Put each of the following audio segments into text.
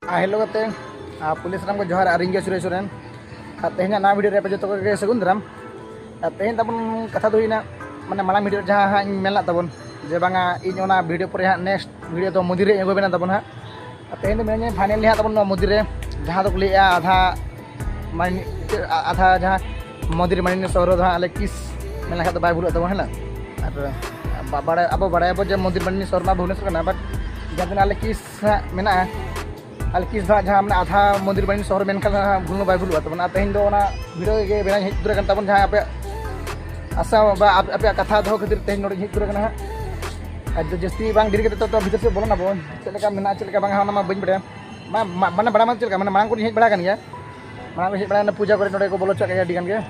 Hello कते police Ram को जोहार आरिंगे सुरेश सोरेन तेहना ना वीडियो रे जो के सगुन दाराम तेहन तबन कथा दुइना माने माला वीडियो जहां हां मेला तबन जे बांगा इन ओना वीडियो पर हां नेक्स्ट वीडियो तो मुदी रे एगो बेना तबन हां तेहन मेने फाइनली हां तबन मुदी रे जहां तो लिया आधा जहां मुदी मानी शहर हां आले किस मेला का तो बाय भूल तबन हला और बड़ा अब बड़ा अब जे मुदी मानी शहर मा भुवनेश्वर ना बट जहां आले किस मेना आल किस जहाँ मैंने आधा मंदिर बनी शहर मेनखान भूल बै भूल तब तेहन भिडियो के बेना हज तब जहाँ आप आशा आप कथा दो खातिर तेहन नोड़े हज जस्ती बांग डिर तो भीतर से बोलो बो चलका मेना चलका बांग बी बड़ा माने बड़ा मान चलका माने मांग को हज बड़ा गया मांग हज बड़ा पूजा कर नोड़े को बोलो चल गया गे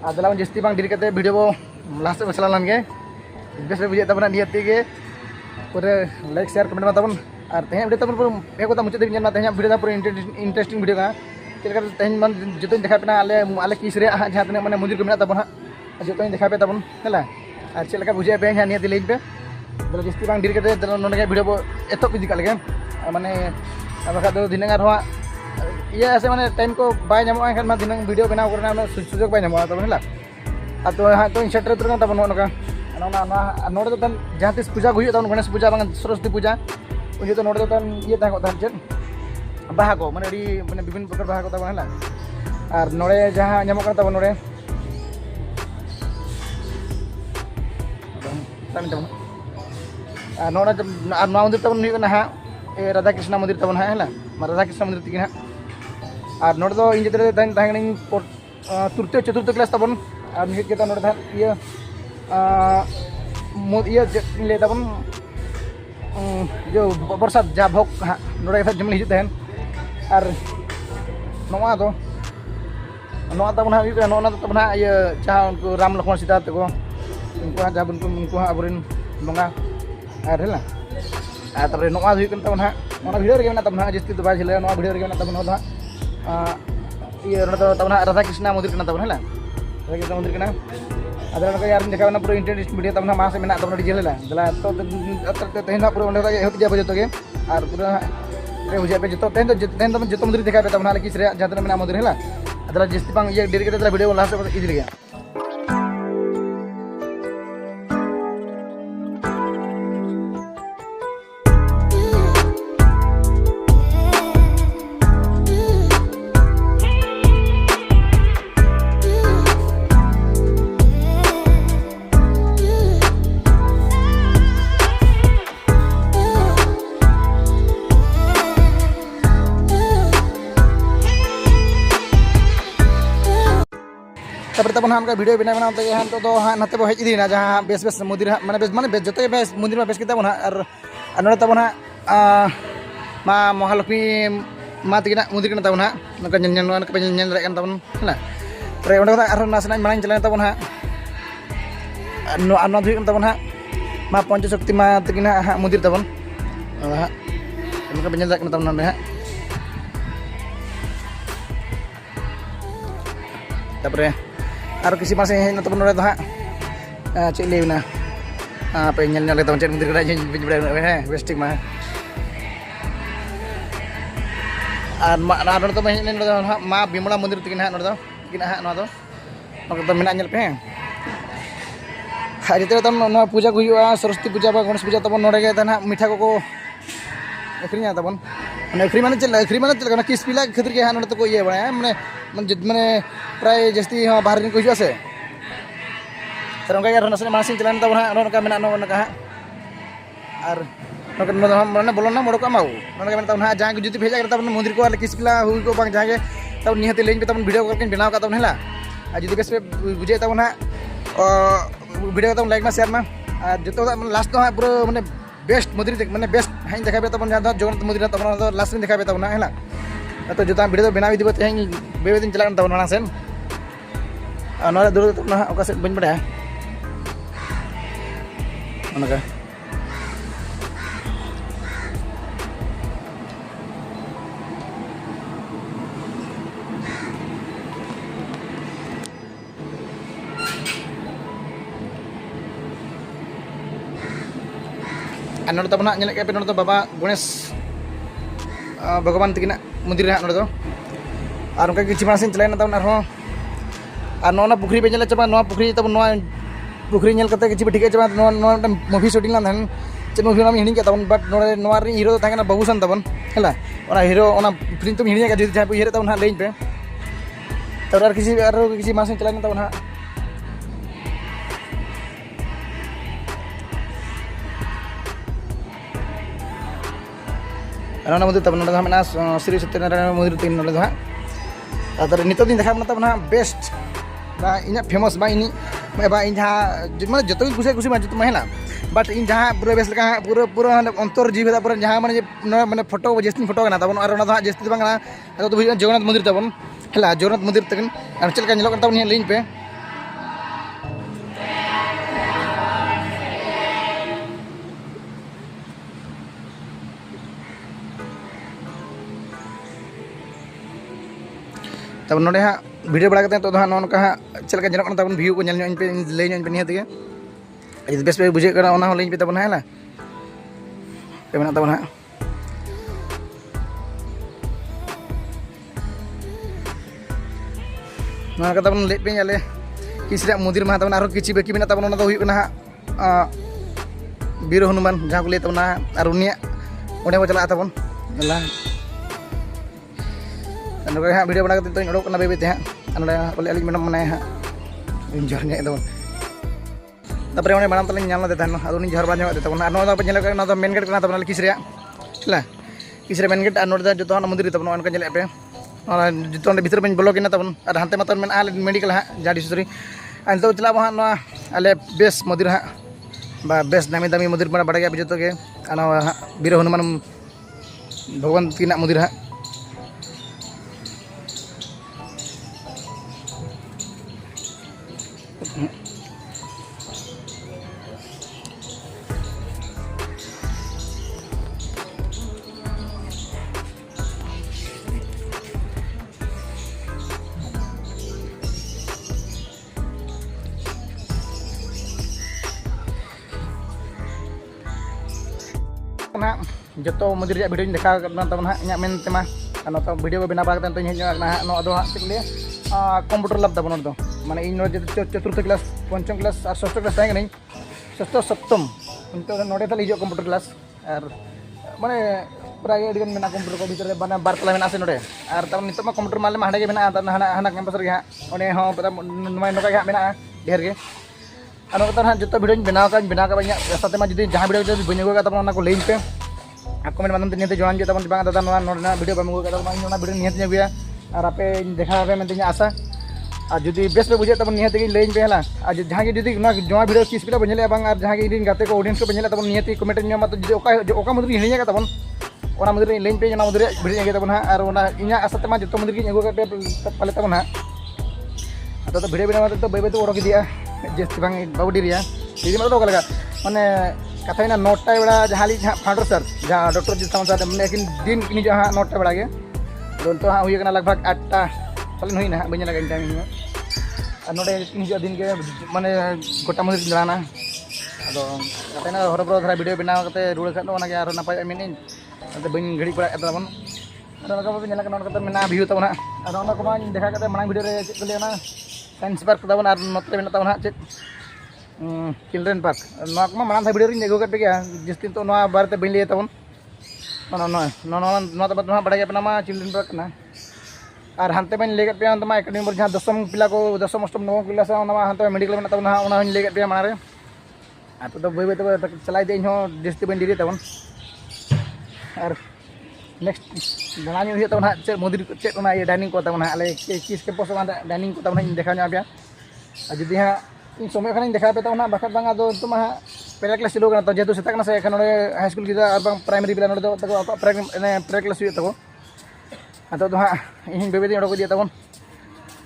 आदला जस्ती बांग डिर भिडियो लास्ट में चलान गे बेस बुझे तब नियति पूरे लाइक शेयर कमेंट में तब और तेहन वीडियो तब एक मुचाद तेहन वीडियो पूरा इंटरेस्टिंग वीडियो का चलका तेहन मन जो देखा आले आले किस जहाँ तीन मैंने मंदिर को मेना तब जो देखा पे तब है और चलका बुझे पे हाँ नियति लैन पे जस्ती बांग डिर नोड़े वीडियो एतब इदी का माने बखा दिनार ये से माने टाइम को बै नाम दिन वीडियो बनाव करना सुजोग बै नाम तब है तो हाँ तो सेटर उतर तब नोका नोड़े जहाँ तीस पूजा को तब गणेश पूजा सरस्वती पूजा उन तो नोड़े ये चेद बाहा को माने माने विभिन्न प्रकार बाहा को तब है और नोड़े जहाँ नाम तब नोड़े नोड़े मंदिर तब हाँ राधा कृष्ण मंदिर तब है राधा कृष्ण मंदिर तक हाँ और नोड़े इन जो तृतीय चतुर्थ क्लास तब और हज के नोड़े ये ले तब जो प्रसाद जा भोग हाँ नोड़े जम हजू तहन और नवा तब ना तब ना ये जहाँ उनको राम लक्ष्मण सीता तक उनको जहाँ उनको अब बंगा और है तब नवा तब ना भिडियो रे तब ना जस्ती तो बाझे भिडियो रे तब ना ये तब ना राधा कृष्ण मंदिर तब है राधा कृष्ण मंदिर अदर यार देखा पूरा इंटरेस्ट वीडियो तब मासे में तब डीजे दला तो तेहन पूरा एहब दिया जो और पूरा बुझे पे जो तेहन जो मंदिर देखा पे तब किस जहाँ में मंदिर है अदर जस्ती बांग ये डेरी वीडियो लास्ट इदी गया तब हाँ वीडियो बना बना हाँ तो हाँ नाते बो हजना जहाँ बेस बेस मंदिर माने बेस माने जो बेस मंदिर में बेस के तब और नोड़े तब माँ महालक्ष्मी माँ तक मंदिर तब पे तब है नासे मांग चलान तब तब माँ पंचशक्ति माँ तक हाँ मंदिर तब हाँ तब ना हाँ तब और किसी मासे हज तब नोड़े हाँ चेक लैना पे तब चेक मंदिर है बेस ठीक में और तब हज माँ बिमला मंदिर तक हाँ हाँ मेना पे हाँ जिते तब पूजा को सरस्वती पूजा गणेश पूजा तब नोड़े हाँ मीठा को अखरीना तब अखरी माने चल किस पिला खातिर के हाँ नोड़े तो ये बड़ा माने माने प्राय जस्ती हाँ बाहर को हजूँ से तर नासे मानसिंग चलान तब हाँ मेना हाँ और मैंने बोलोना मोड़क माऊ तब हाँ जहाँ जुदी भेजा तब मंदिर को किस पिला हुई को जहाँ तब निहती लेन पे तब वीडियो को बनाव का तब है जुदी बेस पे बुझे तब हाँ वीडियो तब लाइक में शेयर में और जो लास्ट तो हाँ पूरा माने बेस्ट मंदिर माने बेस्ट हाँ देखा तब जहाँ जगन्नाथ मंदिर तब लास्ट देखा तब है तो जो वीडियो बनाव इदी तेज बे दिन चलान तब ना सेन दूर तब ना से बन बड़ा नोड़े तब ना पे नोड़े बाबा गणेश भगवान तकिना मंदिर हाँ नोड़े और उनका किसी मानसिन चलाना तब और नौना पुखरी पे चले चाबा पुखरी तब पुखरी नेल करते किसी ठीक चाबा मुवी शूटिंग लान चेक मुवी हिड़ी के तब बाट नोड़े हिरो तहना बाबूसन तब है हिरो पुखरी तुम हिड़ी जो जहाँ पे तब हाँ लैन पे तब किसी मानसिन चलाना तब हाँ मंदिर तब ना श्री सत्यनारायण मंदिर तीन ना तार नित दिन देखा तब ना बेस्ट इन फेमस इन जहाँ मैं जो कुछ कुछ है ना बाट इन जहाँ पूरा बेस पूरा पूरा अंतर जीव पूरा जहाँ मैंने फोटो जस्ती फोटो तब और जस्ती तो जगन्नाथ मंदिर तब है जगन्नाथ मंदिर तक चलका तब लैन पे तब नोड़े हाँ वीडियो बड़ा तो हाँ नौका हाँ चलका जन तब व्यू को पे लैन पे निहत जुदी बेस पे बुझे लैन पे तब है पे तब हाँ तब लैन पे आले किस मंदिर में तब और किसी बाकी में तब हाँ बीर हनुमान जहाँ को लैब और उन्नी को चला तब हाँ वीडियो बना तो उड़ोकना बेबीते हाँ बोले अली मैडम मना हाँ जहर तब तब मैडम तक नामते अद जहर बा तब मेन गेट तब किस है किस मेन गेट और नोड़े जो मंदिर तब नोका पे जो भीतर बन बोलोना तब और हानते मत मेडिकल हाँ जहाँ डिस्ट्री तो चला हाँ आले बेस मंदिर हाँ बेस दामी दामी मंदिर बड़ा गया जो बीर हनुमान भगवान की मंदिर हाँ जो मंदिर वीडियो देखा तब हाँ इन मेनतेमा वीडियो को बना बड़ा चलिए कंप्यूटर लैब तब माने इन चतुर्थ क्लास पंचम क्लास और षष्ठ क्लास तहन षष्ठ सप्तम नोड़े तले हिजो कंप्यूटर क्लास और माने प्राय मेना कंप्यूटर को भीतर माने बार तला मेना से नोड़े और तब नित कंप्यूटर माले हाड़े के मेना हाना कैंपस रे हाँ ओने हाँ नोका हाँ मेना ढेर के और हाँ जो वीडियो बनाव साथे जुदी जहाँ वीडियो बी अगू तब लैन पे कमेंट माध्यम निहत जवान जो तब दादा वीडियो बम अगू वीडियो निहत अगुया और आपे देखा मैं आशा और जुदी बेस पे बुझे तब निहत लैन पे है और जहाँ जुदी जमा वीडियो किस पे बने और जहाँ गाते को ऑडियंस को बने तब निहत कमेंट तो जो मंदिर हिड़ी तब मंदिर लैन पे मंदिर वीडियो तब हाँ और इन आशा जो मंदिर अगू पाले तब हाँ तो वीडियो बना तो बै बैते ओडक इदिया जस्ती बाबू डिरिया दीदी मतलब लगा मैंने कथा नौटा बेड़ा जहाँ हाँ फाउंडर सर जहाँ डॉक्टर जीत सामंत मैंने एक दिन निजे हाँ नौटा बेड़ा के तो हाँ हुई लगभग 8टा पालन हुई हाँ बी लगा टाइम और नोड़े निजे दिन के माने गोटा मंदिर दाना अदा हरबर धारा वीडियो बनाव रुआ खान और नपाय मेनी बी घड़ी पड़ा तबन मेना व्यू तब और देखा मांग वीडियो चेक को साइंस पार्क तब और नोते तब हाँ चेक चिल्ड्रेन पार्क मांग वीडियो अगू कर गया जस्ती तो बारे बी लै तब बड़ा पे चिल्ड्रेन पार्क और हानते बी लै पे एकेडमी जहाँ दशम पिला को दशम अष्टम नवम क्लास हानते मेडिकल में तब लै पे मारे तो बै बै तब चला इन जस्ती बी डिरी तब और नेक्स्ट दाना तब ना चेक मंदिर चेक डाइनिंग को तब आले किस कैंपस डाइनिंग को तब देखा पे और जुदी हाँ इन समय खान देखा पे तब ना बाखा तो हाँ प्रे क्लास चलो तो जेहतु सेता से एखान हाई स्कूल गिरा और प्राइमरी पिला प्रे क्लास तब तो हाँ इन बेबे उड़क दिए तब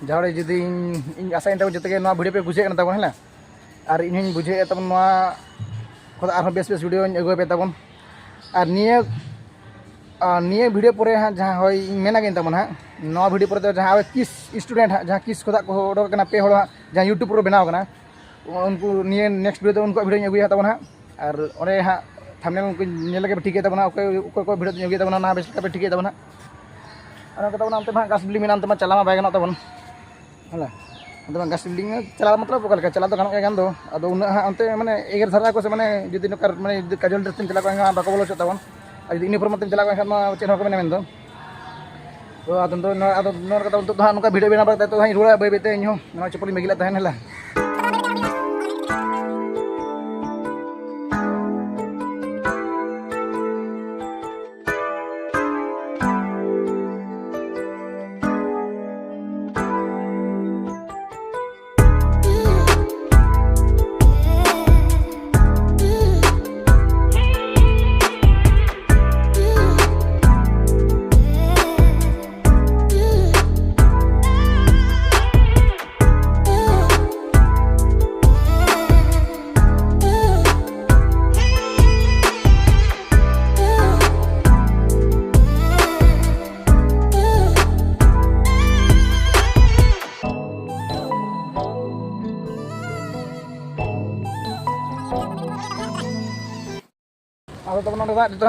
जहाँ जुदी इन आशा तब जो वीडियो पे बुझे तब है और इन बुझे तब और बेस बेस वीडियो अगू पे तब और निये वीडियो पर हाँ जहाँ हई मेना तब हाँ नवा वीडियो पर जहाँ किस स्टूडेंट हाँ जहाँ किस खोदा को उड़ोकना पे हड़ जहाँ यूट्यूब पर बनाव उनको निये नेक्स्ट वीडियो तो उनको वीडियो अगुया तब हाँ और हाँ थंबनेल को नेल के ठीक है बना को भिडियो योगी तबना ना बेस का ठीक है बना अना कता बना अंत में गास बिल्डिंग में अंत में चला बाय गना तबन हला अंत में गास बिल्डिंग में चला मतलब ओका लका चला तो गनो गान दो अदो उन अंत माने एगर धरा को से माने जदि नकर माने काजल ड्रेस चला को बाको बोलो तबन अदि यूनिफॉर्म मत चला को मा चेन को मेन दो तो अदो नर कता तो नका भिडियो बना बा तो हाई रुड़ा बे बेते इन हो चपली मेगिला तहन हला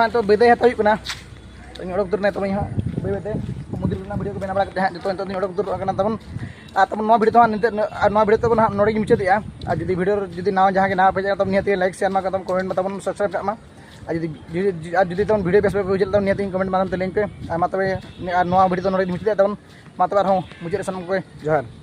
तो बेदे हतो कना तो इन ओडक दुरने तो हाँ बेदे मुदिर वीडियो को बना बड़ा हाँ जो तो ओडक दुर तबन तब नो वीडियो तो निते नो वीडियो तब नोड़े मुचाद और जुदी वीडियो जुदी ना जहाँ ना पे तब निहती लाइक शेयर मा तब कमेंट तब सब्सक्राइब कमा जुदी तब वीडियो बेस बुझे तब निहती कमेंट माध्यम लिंक पे मा तब वीडियो तो नोड़े मुचाद तब मा तब मुचाद सन को जोहार।